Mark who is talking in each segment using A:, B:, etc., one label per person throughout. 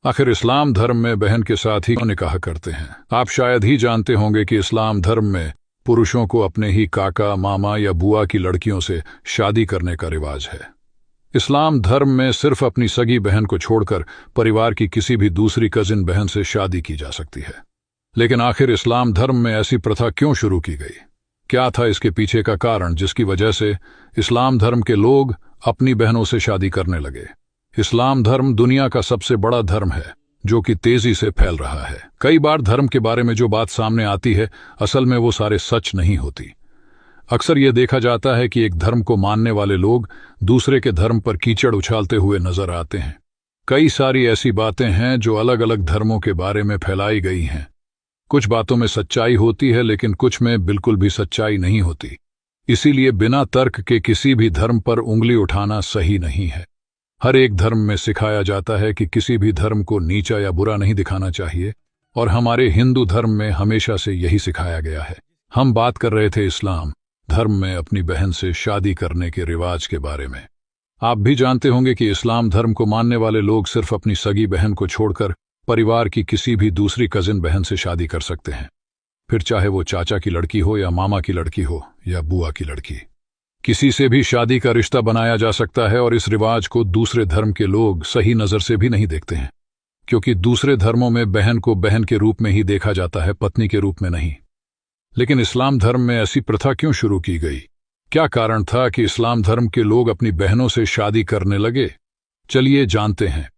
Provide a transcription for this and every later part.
A: आखिर इस्लाम धर्म में बहन के साथ ही निकाह करते हैं। आप शायद ही जानते होंगे कि इस्लाम धर्म में पुरुषों को अपने ही काका, मामा या बुआ की लड़कियों से शादी करने का रिवाज है। इस्लाम धर्म में सिर्फ अपनी सगी बहन को छोड़कर परिवार की किसी भी दूसरी कजिन बहन से शादी की जा सकती है। लेकिन आखिर इस्लाम धर्म में ऐसी प्रथा क्यों शुरू की गई? क्या था इसके पीछे का कारण जिसकी वजह से इस्लाम धर्म के लोग अपनी बहनों से शादी करने लगे? इस्लाम धर्म दुनिया का सबसे बड़ा धर्म है जो कि तेजी से फैल रहा है। कई बार धर्म के बारे में जो बात सामने आती है असल में वो सारे सच नहीं होती। अक्सर यह देखा जाता है कि एक धर्म को मानने वाले लोग दूसरे के धर्म पर कीचड़ उछालते हुए नजर आते हैं। कई सारी ऐसी बातें हैं जो अलग अलग धर्मों के बारे में फैलाई गई हैं। कुछ बातों में सच्चाई होती है लेकिन कुछ में बिल्कुल भी सच्चाई नहीं होती। इसीलिए बिना तर्क के किसी भी धर्म पर उंगली उठाना सही नहीं है। हर एक धर्म में सिखाया जाता है कि किसी भी धर्म को नीचा या बुरा नहीं दिखाना चाहिए, और हमारे हिंदू धर्म में हमेशा से यही सिखाया गया है। हम बात कर रहे थे इस्लाम धर्म में अपनी बहन से शादी करने के रिवाज के बारे में। आप भी जानते होंगे कि इस्लाम धर्म को मानने वाले लोग सिर्फ अपनी सगी बहन को छोड़कर परिवार की किसी भी दूसरी कजिन बहन से शादी कर सकते हैं, फिर चाहे वो चाचा की लड़की हो या मामा की लड़की हो या बुआ की लड़की। किसी से भी शादी का रिश्ता बनाया जा सकता है, और इस रिवाज को दूसरे धर्म के लोग सही नजर से भी नहीं देखते हैं, क्योंकि दूसरे धर्मों में बहन को बहन के रूप में ही देखा जाता है, पत्नी के रूप में नहीं। लेकिन इस्लाम धर्म में ऐसी प्रथा क्यों शुरू की गई? क्या कारण था कि इस्लाम धर्म के लोग अपनी बहनों से शादी करने लगे? चलिए जानते हैं।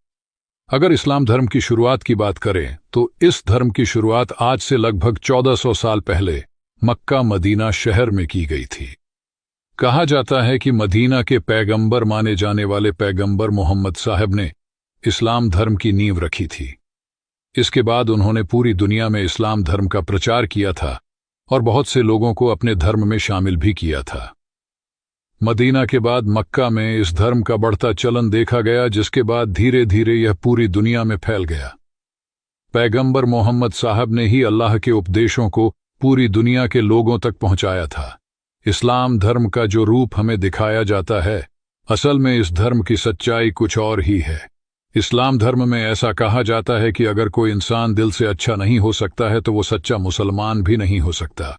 A: अगर इस्लाम धर्म की शुरुआत की बात करें तो इस धर्म की शुरुआत आज से लगभग 1400 साल पहले मक्का मदीना शहर में की गई थी। कहा जाता है कि मदीना के पैगंबर माने जाने वाले पैगंबर मोहम्मद साहब ने इस्लाम धर्म की नींव रखी थी। इसके बाद उन्होंने पूरी दुनिया में इस्लाम धर्म का प्रचार किया था और बहुत से लोगों को अपने धर्म में शामिल भी किया था। मदीना के बाद मक्का में इस धर्म का बढ़ता चलन देखा गया, जिसके बाद धीरे धीरे यह पूरी दुनिया में फैल गया। पैगंबर मोहम्मद साहब ने ही अल्लाह के उपदेशों को पूरी दुनिया के लोगों तक पहुंचाया था। इस्लाम धर्म का जो रूप हमें दिखाया जाता है, असल में इस धर्म की सच्चाई कुछ और ही है। इस्लाम धर्म में ऐसा कहा जाता है कि अगर कोई इंसान दिल से अच्छा नहीं हो सकता है तो वो सच्चा मुसलमान भी नहीं हो सकता।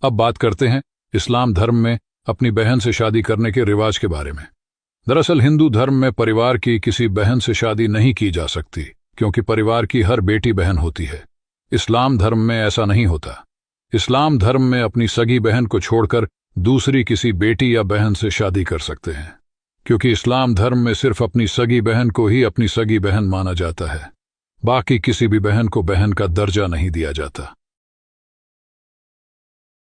A: अब बात करते हैं इस्लाम धर्म में अपनी बहन से शादी करने के रिवाज के बारे में। दरअसल हिंदू धर्म में परिवार की किसी बहन से शादी नहीं की जा सकती, क्योंकि परिवार की हर बेटी बहन होती है। इस्लाम धर्म में ऐसा नहीं होता। इस्लाम धर्म में अपनी सगी बहन को छोड़कर दूसरी किसी बेटी या बहन से शादी कर सकते हैं, क्योंकि इस्लाम धर्म में सिर्फ अपनी सगी बहन को ही अपनी सगी बहन माना जाता है। बाकी किसी भी बहन को बहन का दर्जा नहीं दिया जाता।